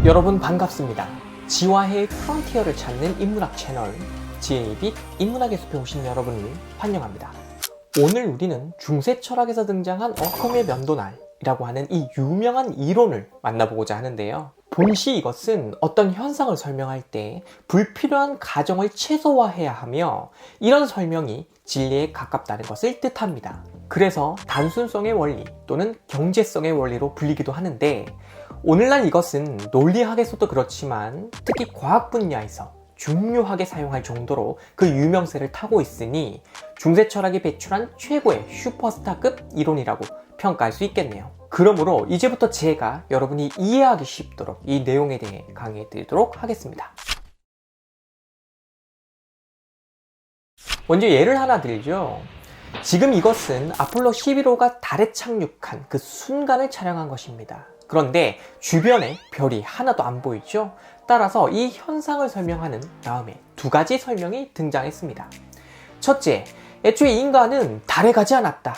여러분 반갑습니다. 지화해의 프론티어를 찾는 인문학 채널 지혜이빛 인문학의 숲에 오신 여러분을 환영합니다. 오늘 우리는 중세 철학에서 등장한 어컴의 면도날이라고 하는 이 유명한 이론을 만나보고자 하는데요. 본시 이것은 어떤 현상을 설명할 때 불필요한 가정을 최소화해야 하며 이런 설명이 진리에 가깝다는 것을 뜻합니다. 그래서 단순성의 원리 또는 경제성의 원리로 불리기도 하는데, 오늘날 이것은 논리학에서도 그렇지만 특히 과학 분야에서 중요하게 사용할 정도로 그 유명세를 타고 있으니 중세 철학이 배출한 최고의 슈퍼스타급 이론이라고 평가할 수 있겠네요. 그러므로 이제부터 제가 여러분이 이해하기 쉽도록 이 내용에 대해 강의해 드리도록 하겠습니다. 먼저 예를 하나 들죠. 지금 이것은 아폴로 11호가 달에 착륙한 그 순간을 촬영한 것입니다. 그런데 주변에 별이 하나도 안 보이죠? 따라서 이 현상을 설명하는 다음에 두 가지 설명이 등장했습니다. 첫째, 애초에 인간은 달에 가지 않았다.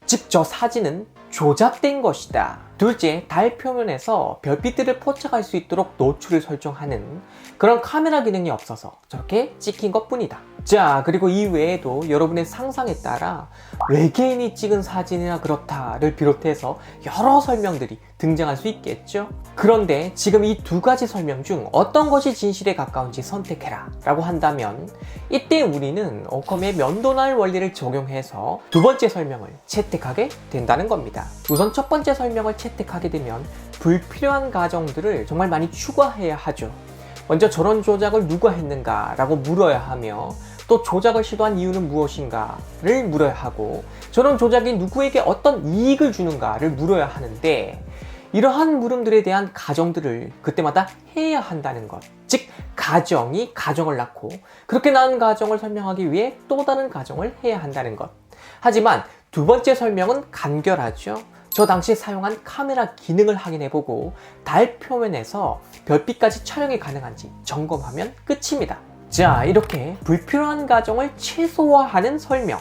즉, 저 사진은 조작된 것이다. 둘째, 달 표면에서 별빛들을 포착할 수 있도록 노출을 설정하는 그런 카메라 기능이 없어서 저렇게 찍힌 것 뿐이다. 자, 그리고 이 외에도 여러분의 상상에 따라 외계인이 찍은 사진이나 그렇다를 비롯해서 여러 설명들이 등장할 수 있겠죠. 그런데 지금 이 두 가지 설명 중 어떤 것이 진실에 가까운지 선택해라 라고 한다면, 이때 우리는 어컴의 면도날 원리를 적용해서 두 번째 설명을 채택하게 된다는 겁니다. 우선 첫 번째 설명을 채택하게 되면 불필요한 가정들을 정말 많이 추가해야 하죠. 먼저 저런 조작을 누가 했는가 라고 물어야 하며, 또 조작을 시도한 이유는 무엇인가를 물어야 하고, 저런 조작이 누구에게 어떤 이익을 주는가를 물어야 하는데, 이러한 물음들에 대한 가정들을 그때마다 해야 한다는 것. 즉, 가정이 가정을 낳고 그렇게 낳은 가정을 설명하기 위해 또 다른 가정을 해야 한다는 것. 하지만 두 번째 설명은 간결하죠. 저 당시에 사용한 카메라 기능을 확인해보고 달 표면에서 별빛까지 촬영이 가능한지 점검하면 끝입니다. 자, 이렇게 불필요한 가정을 최소화하는 설명,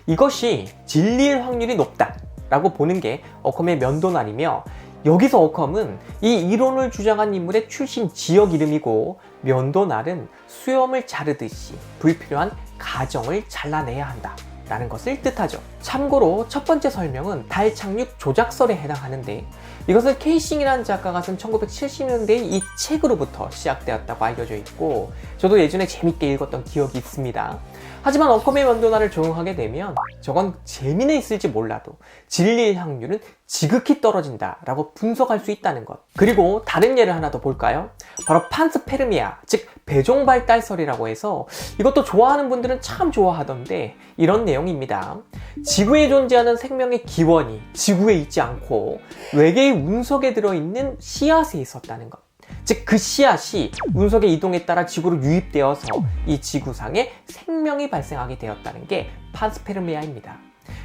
이것이 진리일 확률이 높다 라고 보는 게 어컴의 면도날이며, 여기서 어컴은 이 이론을 주장한 인물의 출신 지역 이름이고, 면도날은 수염을 자르듯이 불필요한 가정을 잘라내야 한다 라는 것을 뜻하죠. 참고로 첫 번째 설명은 달 착륙 조작설에 해당하는데, 이것은 케이싱이라는 작가가 쓴 1970년대의 이 책으로부터 시작되었다고 알려져 있고, 저도 예전에 재밌게 읽었던 기억이 있습니다. 하지만 어컴의 면도날을 적용하게 되면 저건 재미는 있을지 몰라도 진리일 확률은 지극히 떨어진다 라고 분석할 수 있다는 것. 그리고 다른 예를 하나 더 볼까요? 바로 판스페르미아, 즉 배종발달설이라고 해서, 이것도 좋아하는 분들은 참 좋아하던데 이런 내용입니다. 지구에 존재하는 생명의 기원이 지구에 있지 않고 외계의 운석에 들어있는 씨앗에 있었다는 것. 즉, 그 씨앗이 운석의 이동에 따라 지구로 유입되어서 이 지구상에 생명이 발생하게 되었다는 게 판스페르미아입니다.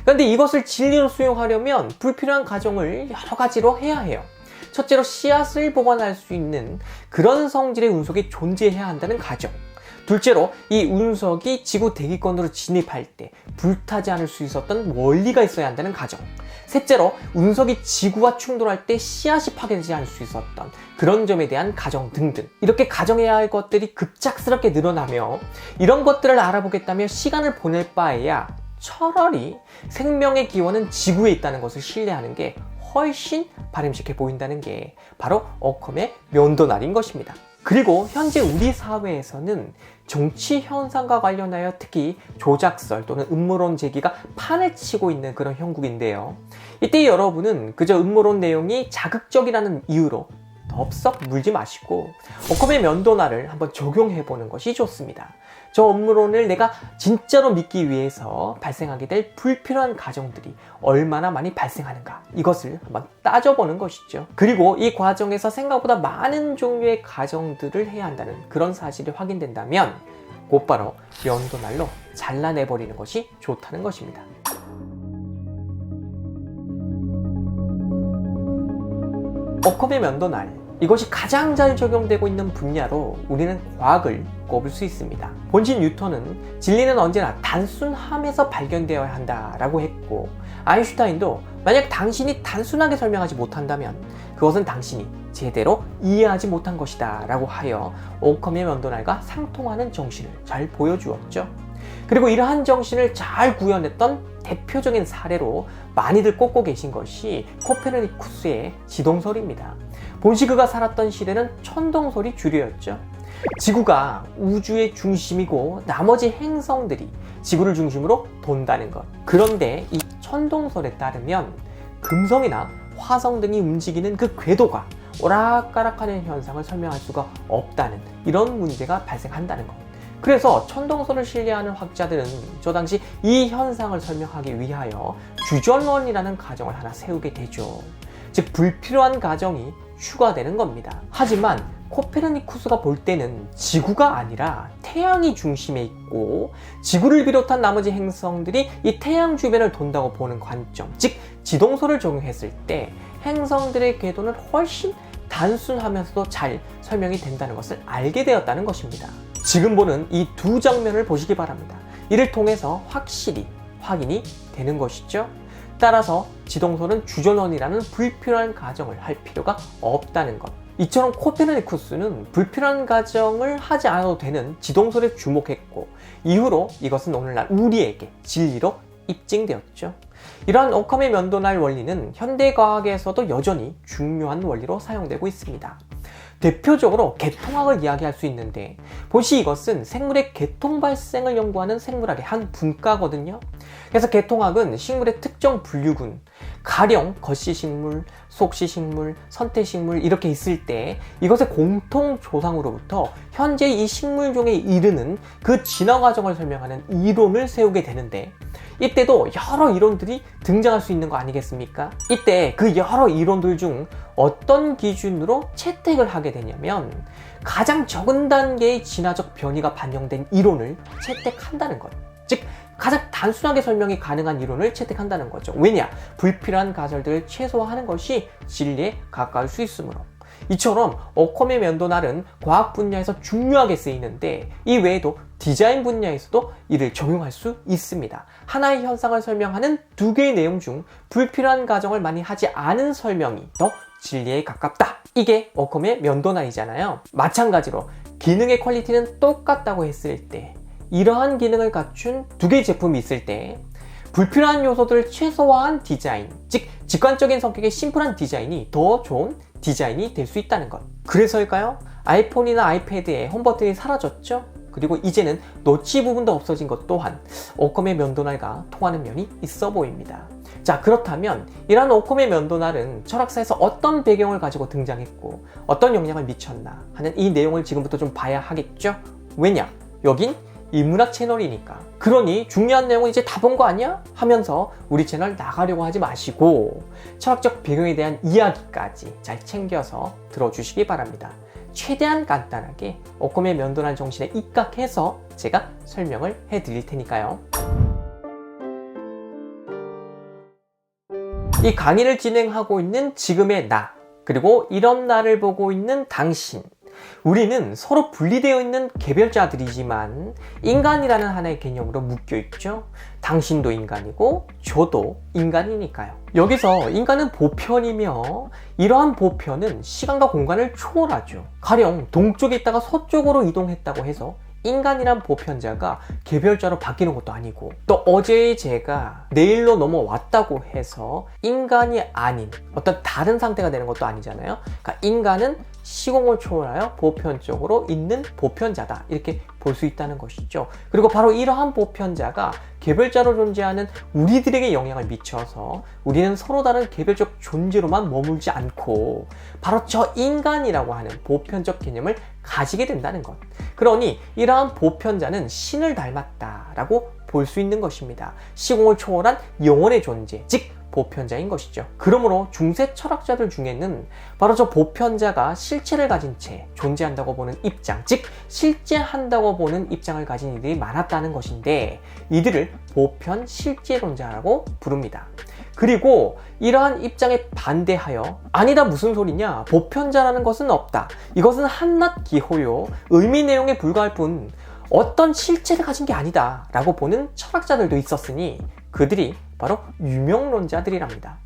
그런데 이것을 진리로 수용하려면 불필요한 가정을 여러 가지로 해야 해요. 첫째로 씨앗을 보관할 수 있는 그런 성질의 운석이 존재해야 한다는 가정. 둘째로 이 운석이 지구 대기권으로 진입할 때 불타지 않을 수 있었던 원리가 있어야 한다는 가정. 셋째로 운석이 지구와 충돌할 때 씨앗이 파괴되지 않을 수 있었던 그런 점에 대한 가정 등등. 이렇게 가정해야 할 것들이 급작스럽게 늘어나며, 이런 것들을 알아보겠다며 시간을 보낼 바에야 차라리 생명의 기원은 지구에 있다는 것을 신뢰하는 게 훨씬 바람직해 보인다는 게 바로 어컴의 면도날인 것입니다. 그리고 현재 우리 사회에서는 정치 현상과 관련하여 특히 조작설 또는 음모론 제기가 판을 치고 있는 그런 형국인데요. 이때 여러분은 그저 음모론 내용이 자극적이라는 이유로 덥석 물지 마시고 어컴의 면도날을 한번 적용해 보는 것이 좋습니다. 저 음모론을 내가 진짜로 믿기 위해서 발생하게 될 불필요한 가정들이 얼마나 많이 발생하는가, 이것을 한번 따져보는 것이죠. 그리고 이 과정에서 생각보다 많은 종류의 가정들을 해야 한다는 그런 사실이 확인된다면 곧바로 면도날로 잘라내버리는 것이 좋다는 것입니다. 어컴의 면도날, 이것이 가장 잘 적용되고 있는 분야로 우리는 과학을 꼽을 수 있습니다. 본신 뉴턴은 진리는 언제나 단순함에서 발견되어야 한다라고 했고, 아인슈타인도 만약 당신이 단순하게 설명하지 못한다면 그것은 당신이 제대로 이해하지 못한 것이다 라고 하여 오컴의 면도날과 상통하는 정신을 잘 보여주었죠. 그리고 이러한 정신을 잘 구현했던 대표적인 사례로 많이들 꼽고 계신 것이 코페르니쿠스의 지동설입니다. 본시 그가 살았던 시대는 천동설이 주류였죠. 지구가 우주의 중심이고 나머지 행성들이 지구를 중심으로 돈다는 것. 그런데 이 천동설에 따르면 금성이나 화성 등이 움직이는 그 궤도가 오락가락하는 현상을 설명할 수가 없다는 이런 문제가 발생한다는 것. 그래서 천동설을 신뢰하는 학자들은 저 당시 이 현상을 설명하기 위하여 규전론이라는 가정을 하나 세우게 되죠. 즉 불필요한 가정이 추가되는 겁니다. 하지만 코페르니쿠스가 볼 때는 지구가 아니라 태양이 중심에 있고 지구를 비롯한 나머지 행성들이 이 태양 주변을 돈다고 보는 관점, 즉 지동설을 적용했을 때 행성들의 궤도는 훨씬 단순하면서도 잘 설명이 된다는 것을 알게 되었다는 것입니다. 지금 보는 이 두 장면을 보시기 바랍니다. 이를 통해서 확실히 확인이 되는 것이죠. 따라서 지동설은 주전원이라는 불필요한 가정을 할 필요가 없다는 것. 이처럼 코페르니쿠스는 불필요한 가정을 하지 않아도 되는 지동설에 주목했고, 이후로 이것은 오늘날 우리에게 진리로 입증되었죠. 이러한 오컴의 면도날 원리는 현대과학에서도 여전히 중요한 원리로 사용되고 있습니다. 대표적으로 개통학을 이야기할 수 있는데, 본시 이것은 생물의 개통 발생을 연구하는 생물학의 한 분과거든요. 그래서 개통학은 식물의 특정 분류군, 가령 겉시식물, 속시식물, 선태식물 이렇게 있을 때 이것의 공통 조상으로부터 현재 이 식물종에 이르는 그 진화 과정을 설명하는 이론을 세우게 되는데, 이때도 여러 이론들이 등장할 수 있는 거 아니겠습니까? 이때 그 여러 이론들 중 어떤 기준으로 채택을 하게 되냐면 가장 적은 단계의 진화적 변이가 반영된 이론을 채택한다는 것. 즉 가장 단순하게 설명이 가능한 이론을 채택한다는 거죠. 왜냐? 불필요한 가설들을 최소화하는 것이 진리에 가까울 수 있으므로. 이처럼 오컴의 면도날은 과학 분야에서 중요하게 쓰이는데, 이 외에도 디자인 분야에서도 이를 적용할 수 있습니다. 하나의 현상을 설명하는 두 개의 내용 중 불필요한 가정을 많이 하지 않은 설명이 더 진리에 가깝다. 이게 오컴의 면도날이잖아요. 마찬가지로 기능의 퀄리티는 똑같다고 했을 때, 이러한 기능을 갖춘 두 개의 제품이 있을 때 불필요한 요소들을 최소화한 디자인, 즉 직관적인 성격의 심플한 디자인이 더 좋은 디자인이 될 수 있다는 것. 그래서일까요? 아이폰이나 아이패드에 홈 버튼이 사라졌죠? 그리고 이제는 노치 부분도 없어진 것 또한 오컴의 면도날과 통하는 면이 있어 보입니다. 자, 그렇다면 이러한 오컴의 면도날은 철학사에서 어떤 배경을 가지고 등장했고 어떤 영향을 미쳤나 하는 이 내용을 지금부터 좀 봐야 하겠죠? 왜냐? 여긴 인문학 채널이니까. 그러니 중요한 내용은 이제 다 본 거 아니야? 하면서 우리 채널 나가려고 하지 마시고 철학적 배경에 대한 이야기까지 잘 챙겨서 들어주시기 바랍니다. 최대한 간단하게 오컴의 면도날 정신에 입각해서 제가 설명을 해드릴 테니까요. 이 강의를 진행하고 있는 지금의 나, 그리고 이런 나를 보고 있는 당신, 우리는 서로 분리되어 있는 개별자들이지만 인간이라는 하나의 개념으로 묶여 있죠. 당신도 인간이고 저도 인간이니까요. 여기서 인간은 보편이며 이러한 보편은 시간과 공간을 초월하죠. 가령 동쪽에 있다가 서쪽으로 이동했다고 해서 인간이란 보편자가 개별자로 바뀌는 것도 아니고, 또 어제의 제가 내일로 넘어왔다고 해서 인간이 아닌 어떤 다른 상태가 되는 것도 아니잖아요. 그러니까 인간은 시공을 초월하여 보편적으로 있는 보편자다, 이렇게 볼 수 있다는 것이죠. 그리고 바로 이러한 보편자가 개별자로 존재하는 우리들에게 영향을 미쳐서 우리는 서로 다른 개별적 존재로만 머물지 않고 바로 저 인간이라고 하는 보편적 개념을 가지게 된다는 것. 그러니 이러한 보편자는 신을 닮았다라고 볼 수 있는 것입니다. 시공을 초월한 영혼의 존재, 즉 보편자인 것이죠. 그러므로 중세 철학자들 중에는 바로 저 보편자가 실체를 가진 채 존재한다고 보는 입장, 즉 실제한다고 보는 입장을 가진 이들이 많았다는 것인데, 이들을 보편 실제론자라고 부릅니다. 그리고 이러한 입장에 반대하여 아니다 무슨 소리냐, 보편자라는 것은 없다, 이것은 한낱 기호요, 의미 내용에 불과할 뿐 어떤 실체를 가진 게 아니다 라고 보는 철학자들도 있었으니 그들이 바로 유명론자들이랍니다.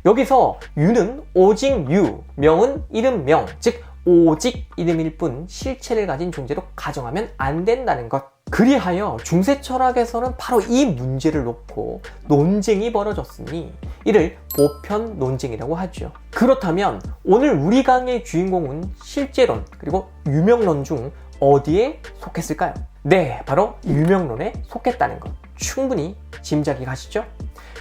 여기서 유는 오직 유, 명은 이름 명, 즉 오직 이름일 뿐 실체를 가진 존재로 가정하면 안 된다는 것. 그리하여 중세 철학에서는 바로 이 문제를 놓고 논쟁이 벌어졌으니 이를 보편 논쟁이라고 하죠. 그렇다면 오늘 우리 강의의 주인공은 실제론 그리고 유명론 중 어디에 속했을까요? 네, 바로 유명론에 속했다는 것. 충분히 짐작이 가시죠?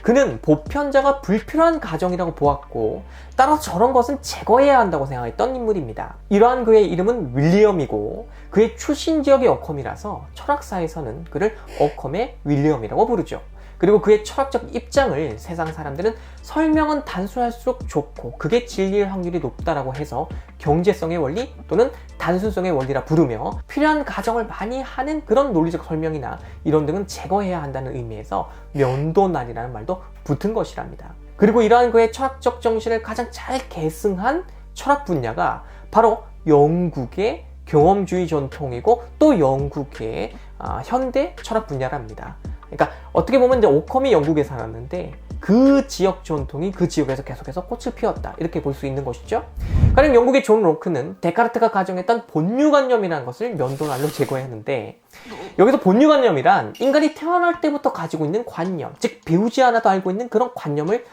그는 보편자가 불필요한 가정이라고 보았고 따라서 저런 것은 제거해야 한다고 생각했던 인물입니다. 이러한 그의 이름은 윌리엄이고 그의 출신 지역이 어컴이라서 철학사에서는 그를 어컴의 윌리엄이라고 부르죠. 그리고 그의 철학적 입장을 세상 사람들은 설명은 단순할수록 좋고 그게 진리일 확률이 높다라고 해서 경제성의 원리 또는 단순성의 원리라 부르며 필요한 가정을 많이 하는 그런 논리적 설명이나 이론 등은 제거해야 한다는 의미에서 면도날이라는 말도 붙은 것이랍니다. 그리고 이러한 그의 철학적 정신을 가장 잘 계승한 철학 분야가 바로 영국의 경험주의 전통이고 또 영국의 현대 철학 분야랍니다. 그러니까 어떻게 보면 이제 오컴이 영국에 살았는데 그 지역 전통이 그 지역에서 계속해서 꽃을 피웠다 이렇게 볼 수 있는 것이죠. 가령 영국의 존 로크는 데카르트가 가정했던 본유관념이라는 것을 면도날로 제거했는데 여기서 본유관념이란 인간이 태어날 때부터 가지고 있는 관념, 즉 배우지 않아도 알고 있는 그런 관념을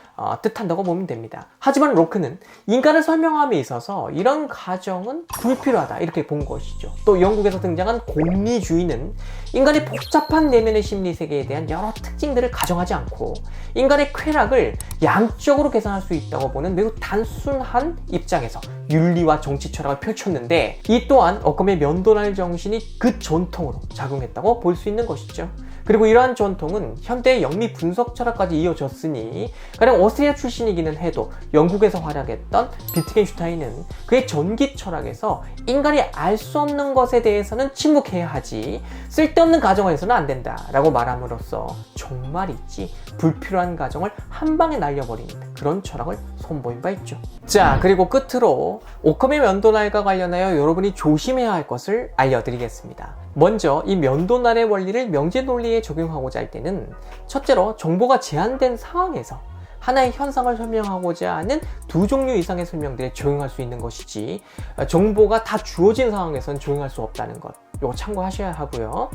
뜻한다고 보면 됩니다. 하지만 로크는 인간을 설명함에 있어서 이런 가정은 불필요하다 이렇게 본 것이죠. 또 영국에서 등장한 공리주의는 인간의 복잡한 내면의 심리 세계에 대한 여러 특징들을 가정하지 않고 인간의 쾌락을 양적으로 계산할 수 있다고 보는 매우 단순한 입장에서 윤리와 정치 철학을 펼쳤는데 이 또한 어컴의 면도날 정신이 그 전통으로 작용했다고 볼 수 있는 것이죠. 그리고 이러한 전통은 현대의 영미 분석 철학까지 이어졌으니 가령 어스리아 출신이기는 해도 영국에서 활약했던 비트겐슈타인은 그의 전기 철학에서 인간이 알 수 없는 것에 대해서는 침묵해야 하지 쓸데없는 가정을 해서는 안 된다 라고 말함으로써 정말이지 불필요한 가정을 한 방에 날려버리는 그런 철학을 선보인 바 있죠. 자, 그리고 끝으로 오컴의 면도날과 관련하여 여러분이 조심해야 할 것을 알려드리겠습니다. 먼저 이 면도날의 원리를 명제 논리에 적용하고자 할 때는 첫째로 정보가 제한된 상황에서 하나의 현상을 설명하고자 하는 두 종류 이상의 설명들에 적용할 수 있는 것이지 정보가 다 주어진 상황에서는 적용할 수 없다는 것, 이거 참고하셔야 하고요.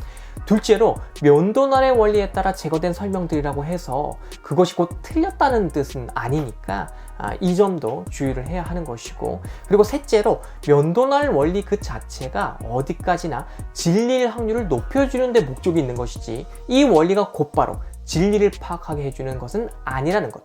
둘째로 면도날의 원리에 따라 제거된 설명들이라고 해서 그것이 곧 틀렸다는 뜻은 아니니까 이 점도 주의를 해야 하는 것이고, 그리고 셋째로 면도날 원리 그 자체가 어디까지나 진리일 확률을 높여주는 데 목적이 있는 것이지 이 원리가 곧바로 진리를 파악하게 해주는 것은 아니라는 것.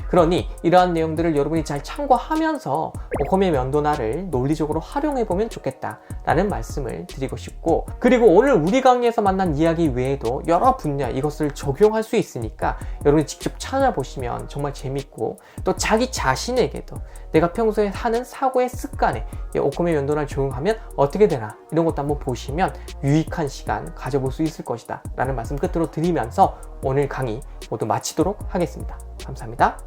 그러니 이러한 내용들을 여러분이 잘 참고하면서 오컴의 면도날을 논리적으로 활용해보면 좋겠다라는 말씀을 드리고 싶고, 그리고 오늘 우리 강의에서 만난 이야기 외에도 여러 분야 이것을 적용할 수 있으니까 여러분이 직접 찾아보시면 정말 재밌고, 또 자기 자신에게도 내가 평소에 하는 사고의 습관에 오컴의 면도날 적용하면 어떻게 되나 이런 것도 한번 보시면 유익한 시간 가져볼 수 있을 것이다 라는 말씀 끝으로 드리면서 오늘 강의 모두 마치도록 하겠습니다. 감사합니다.